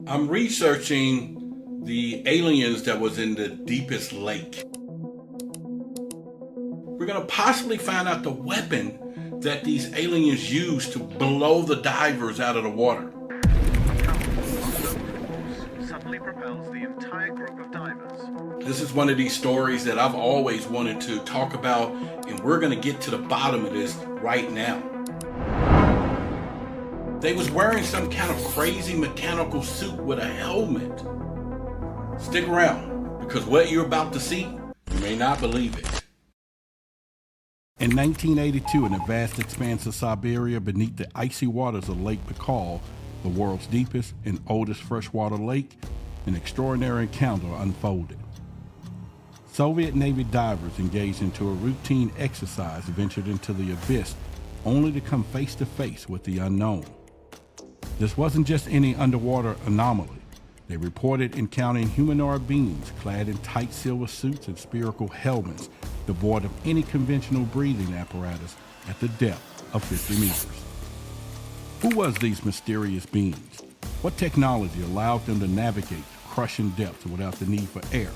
I'm researching the aliens that was in the deepest lake. We're going to possibly find out the weapon that these aliens used to blow the divers out of the water. Suddenly propels the entire group of divers. This is one of these stories that I've always wanted to talk about, and we're going to get to the bottom of this right now. They was wearing some kind of crazy mechanical suit with a helmet. Stick around, because what you're about to see, you may not believe it. In 1982, in the vast expanse of Siberia beneath the icy waters of Lake Baikal, the world's deepest and oldest freshwater lake, an extraordinary encounter unfolded. Soviet Navy divers engaged into a routine exercise ventured into the abyss only to come face to face with the unknown. This wasn't just any underwater anomaly. They reported encountering humanoid beings clad in tight silver suits and spherical helmets devoid of any conventional breathing apparatus at the depth of 50 meters. Who was these mysterious beings? What technology allowed them to navigate crushing depths without the need for air?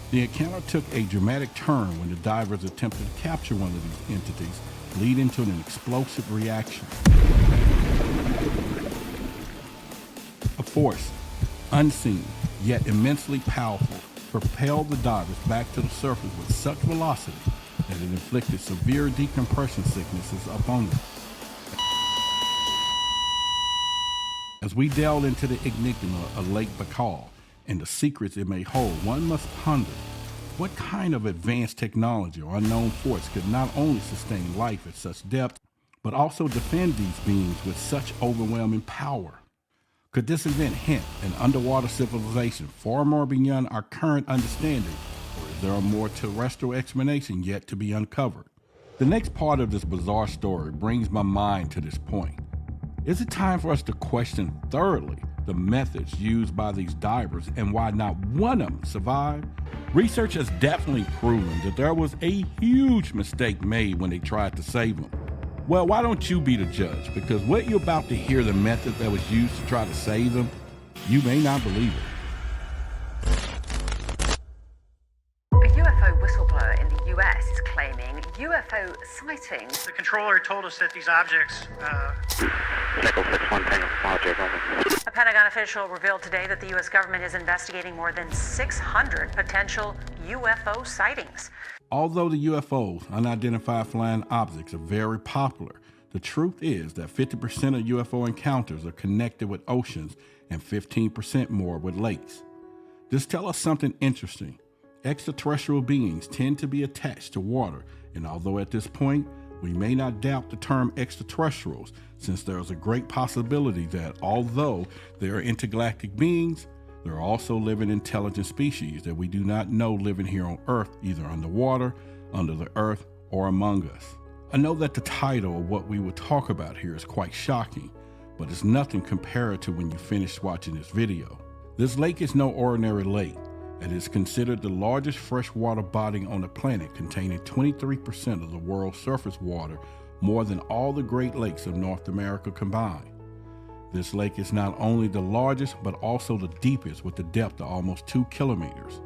The encounter took a dramatic turn when the divers attempted to capture one of these entities, leading to an explosive reaction. A force, unseen yet immensely powerful, propelled the divers back to the surface with such velocity that it inflicted severe decompression sicknesses upon them. As we delve into the enigma of Lake Baikal and the secrets it may hold, one must ponder what kind of advanced technology or unknown force could not only sustain life at such depth, but also defend these beings with such overwhelming power. Could this event hint an underwater civilization far more beyond our current understanding, or is there a more terrestrial explanation yet to be uncovered? The next part of this bizarre story brings my mind to this point. Is it time for us to question thoroughly the methods used by these divers and why not one of them survived? Research has definitely proven that there was a huge mistake made when they tried to save them. Well, why don't you be the judge? Because what you're about to hear, the method that was used to try to save them, you may not believe it. A UFO whistleblower in the US is claiming UFO sightings. The controller told us that these objects, A Pentagon official revealed today that the US government is investigating more than 600 potential UFO sightings. Although the UFOs, unidentified flying objects, are very popular, the truth is that 50% of UFO encounters are connected with oceans and 15% more with lakes. This tells us something interesting. Extraterrestrial beings tend to be attached to water, and although at this point, we may not doubt the term extraterrestrials, since there is a great possibility that although they are intergalactic beings, there are also living intelligent species that we do not know living here on Earth, either underwater, under the earth, or among us. I know that the title of what we will talk about here is quite shocking, but it's nothing compared to when you finish watching this video. This lake is no ordinary lake. It is considered the largest freshwater body on the planet, containing 23% of the world's surface water, more than all the Great Lakes of North America combined. This lake is not only the largest, but also the deepest, with a depth of almost 2 kilometers.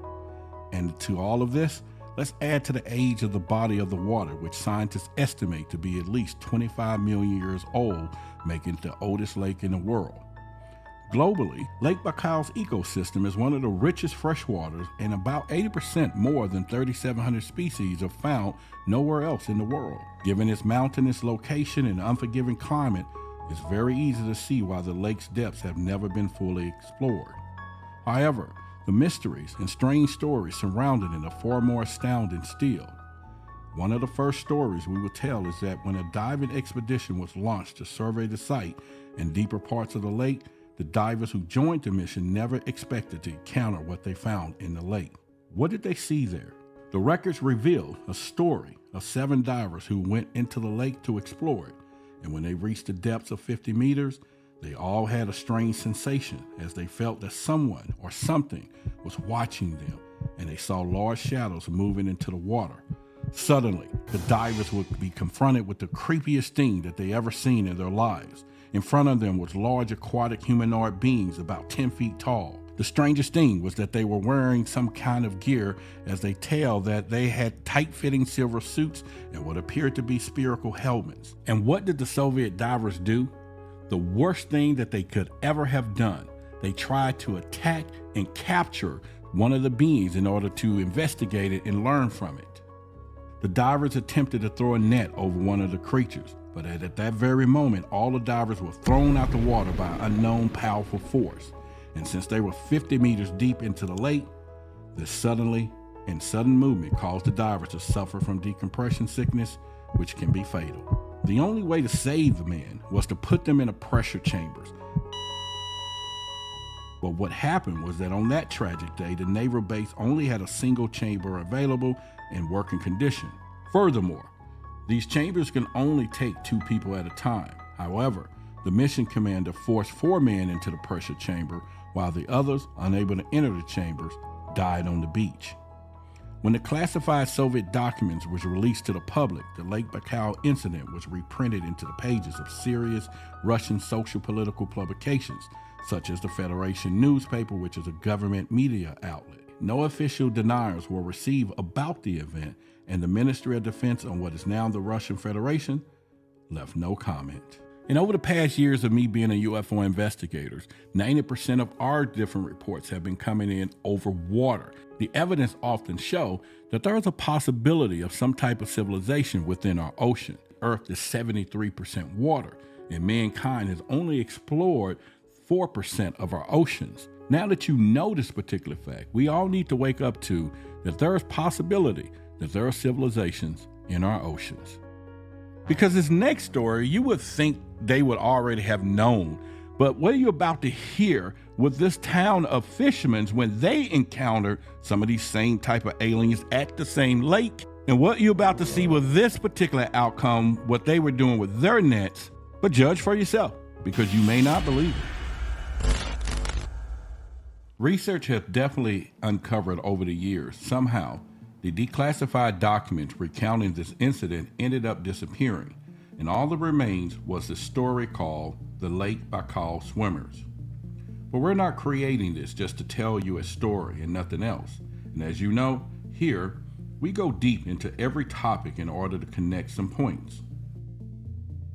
And to all of this, let's add to the age of the body of the water, which scientists estimate to be at least 25 million years old, making it the oldest lake in the world. Globally, Lake Baikal's ecosystem is one of the richest freshwaters, and about 80% more than 3,700 species are found nowhere else in the world. Given its mountainous location and unforgiving climate, it's very easy to see why the lake's depths have never been fully explored. However, the mysteries and strange stories surrounding it are far more astounding still. One of the first stories we will tell is that when a diving expedition was launched to survey the site and deeper parts of the lake, the divers who joined the mission never expected to encounter what they found in the lake. What did they see there? The records reveal a story of 7 divers who went into the lake to explore it, and when they reached the depths of 50 meters, they all had a strange sensation as they felt that someone or something was watching them, and they saw large shadows moving into the water. Suddenly, the divers would be confronted with the creepiest thing that they ever seen in their lives. In front of them was large aquatic humanoid beings about 10 feet tall. The strangest thing was that they were wearing some kind of gear, as they tell that they had tight-fitting silver suits and what appeared to be spherical helmets. And what did the Soviet divers do? The worst thing that they could ever have done. They tried to attack and capture one of the beings in order to investigate it and learn from it. The divers attempted to throw a net over one of the creatures, but at that very moment, all the divers were thrown out the water by an unknown powerful force. And since they were 50 meters deep into the lake, this sudden movement caused the divers to suffer from decompression sickness, which can be fatal. The only way to save the men was to put them in a pressure chambers. But what happened was that on that tragic day, the naval base only had a single chamber available in working condition. Furthermore, these chambers can only take 2 people at a time. However, the mission commander forced 4 men into the pressure chamber, while the others, unable to enter the chambers, died on the beach. When the classified Soviet documents was released to the public, the Lake Baikal incident was reprinted into the pages of serious Russian social political publications, such as the Federation newspaper, which is a government media outlet. No official denials were received about the event, and the Ministry of Defense, on what is now the Russian Federation, left no comment. And over the past years of me being a UFO investigator, 90% of our different reports have been coming in over water. The evidence often show that there is a possibility of some type of civilization within our ocean. Earth is 73% water, and mankind has only explored 4% of our oceans. Now that you know this particular fact, we all need to wake up to that there is possibility that there are civilizations in our oceans. Because this next story, you would think they would already have known, but what are you about to hear with this town of fishermen when they encountered some of these same type of aliens at the same lake? And what you're about to see with this particular outcome, what they were doing with their nets, but judge for yourself, because you may not believe it. Research has definitely uncovered over the years, somehow, the declassified documents recounting this incident ended up disappearing, and all that remains was the story called the Lake Baikal Swimmers. But we're not creating this just to tell you a story and nothing else. And as you know, here, we go deep into every topic in order to connect some points.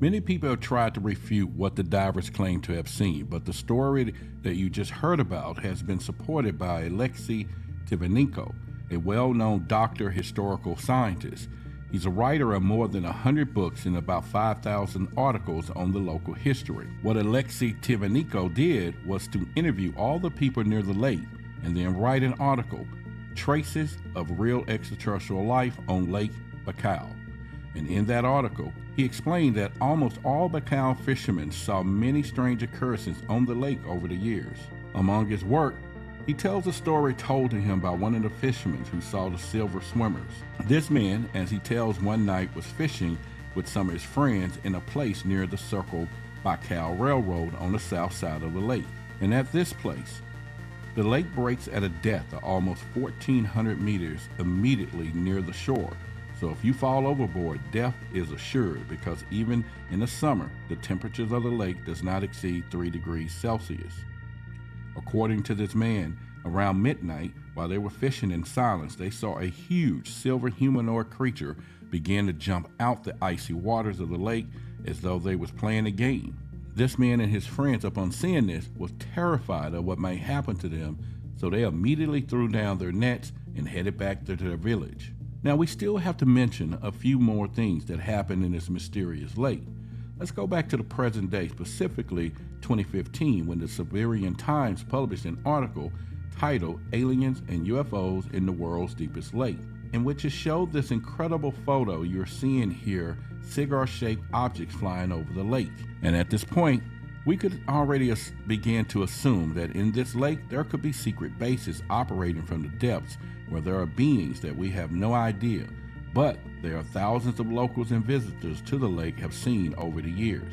Many people have tried to refute what the divers claim to have seen, but the story that you just heard about has been supported by Alexei Tivenenko, a well-known doctor historical scientist. He's a writer of more than 100 books and about 5,000 articles on the local history. What Alexei Tivenenko did was to interview all the people near the lake and then write an article, Traces of Real Extraterrestrial Life on Lake Baikal. And in that article, he explained that almost all Baikal fishermen saw many strange occurrences on the lake over the years. Among his work, he tells a story told to him by one of the fishermen who saw the silver swimmers. This man, as he tells, one night was fishing with some of his friends in a place near the Circle Baikal Railroad on the south side of the lake. And at this place, the lake breaks at a depth of almost 1,400 meters immediately near the shore. So if you fall overboard, death is assured, because even in the summer, the temperatures of the lake does not exceed 3 degrees Celsius. According to this man, around midnight, while they were fishing in silence, they saw a huge silver humanoid creature begin to jump out the icy waters of the lake as though they was playing a game. This man and his friends, upon seeing this, was terrified of what might happen to them, so they immediately threw down their nets and headed back to their village. Now, we still have to mention a few more things that happened in this mysterious lake. Let's go back to the present day, specifically 2015, when the Siberian Times published an article titled Aliens and UFOs in the World's Deepest Lake, in which it showed this incredible photo you're seeing here, cigar-shaped objects flying over the lake. And at this point, we could already begin to assume that in this lake there could be secret bases operating from the depths where there are beings that we have no idea, but there are thousands of locals and visitors to the lake have seen over the years.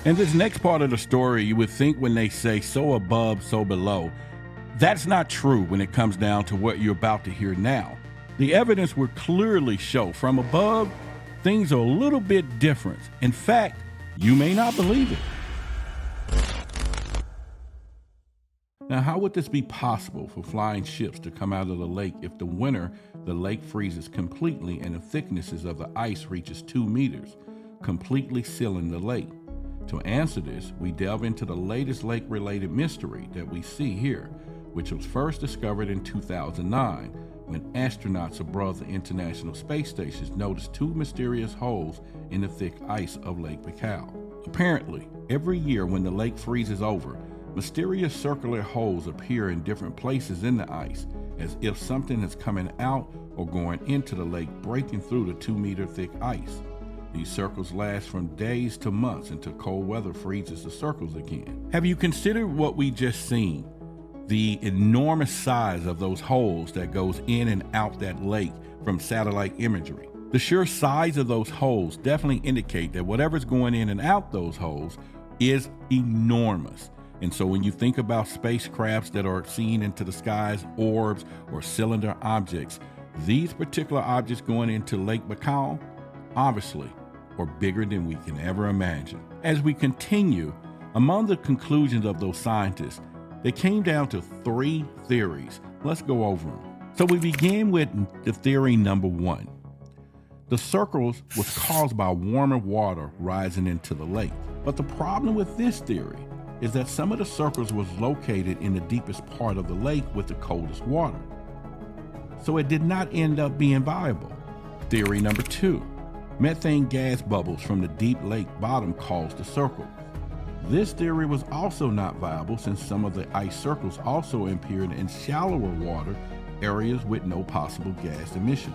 And this next part of the story, you would think when they say so above, so below, that's not true when it comes down to what you're about to hear now. The evidence would clearly show from above, things are a little bit different. In fact, You may not believe it. Now, how would this be possible for flying ships to come out of the lake if the winter the lake freezes completely and the thicknesses of the ice reaches 2 meters, completely sealing the lake? To answer this, we delve into the latest lake-related mystery that we see here, which was first discovered in 2009 when astronauts aboard the International Space Station noticed 2 mysterious holes in the thick ice of Lake Baikal. Apparently, every year when the lake freezes over, mysterious circular holes appear in different places in the ice, as if something is coming out or going into the lake, breaking through the 2-meter thick ice. These circles last from days to months until cold weather freezes the circles again. Have you considered what we just seen? The enormous size of those holes that goes in and out that lake from satellite imagery. The sheer size of those holes definitely indicate that whatever's going in and out those holes is enormous. And so when you think about spacecrafts that are seen into the skies, orbs or cylinder objects, these particular objects going into Lake Baikal, obviously, are bigger than we can ever imagine. As we continue, among the conclusions of those scientists, they came down to 3 theories. Let's go over them. So we begin with the theory number 1. The circles was caused by warmer water rising into the lake. But the problem with this theory is that some of the circles was located in the deepest part of the lake with the coldest water. So it did not end up being viable. Theory number 2, methane gas bubbles from the deep lake bottom caused the circle. This theory was also not viable since some of the ice circles also appeared in shallower water areas with no possible gas emissions.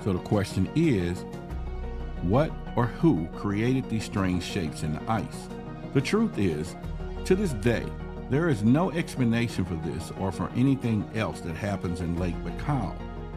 So the question is, what or who created these strange shapes in the ice? The truth is, to this day, there is no explanation for this or for anything else that happens in Lake Baikal.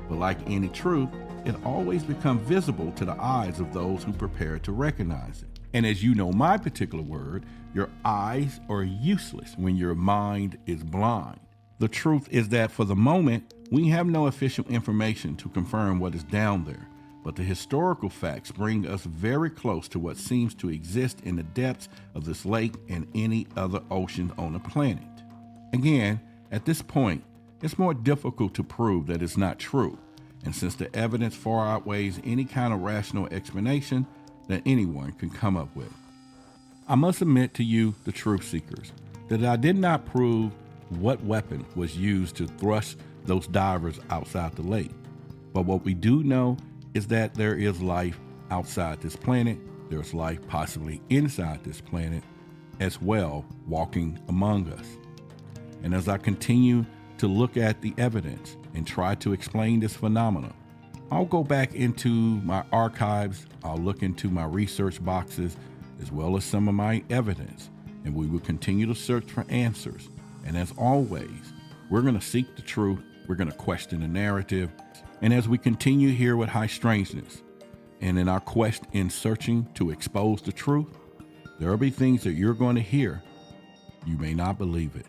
But like any truth, it always becomes visible to the eyes of those who prepare to recognize it. And as you know my particular word, your eyes are useless when your mind is blind. The truth is that for the moment, we have no official information to confirm what is down there, but the historical facts bring us very close to what seems to exist in the depths of this lake and any other ocean on the planet. Again, at this point, it's more difficult to prove that it's not true, and since the evidence far outweighs any kind of rational explanation that anyone can come up with. I must admit to you, the truth seekers, that I did not prove what weapon was used to thrust those divers outside the lake. But what we do know is that there is life outside this planet. There's life possibly inside this planet as well, walking among us. And as I continue to look at the evidence and try to explain this phenomenon, I'll go back into my archives, I'll look into my research boxes, as well as some of my evidence, and we will continue to search for answers. And as always, we're going to seek the truth, we're going to question the narrative, and as we continue here with High Strangeness, and in our quest in searching to expose the truth, there will be things that you're going to hear. You may not believe it.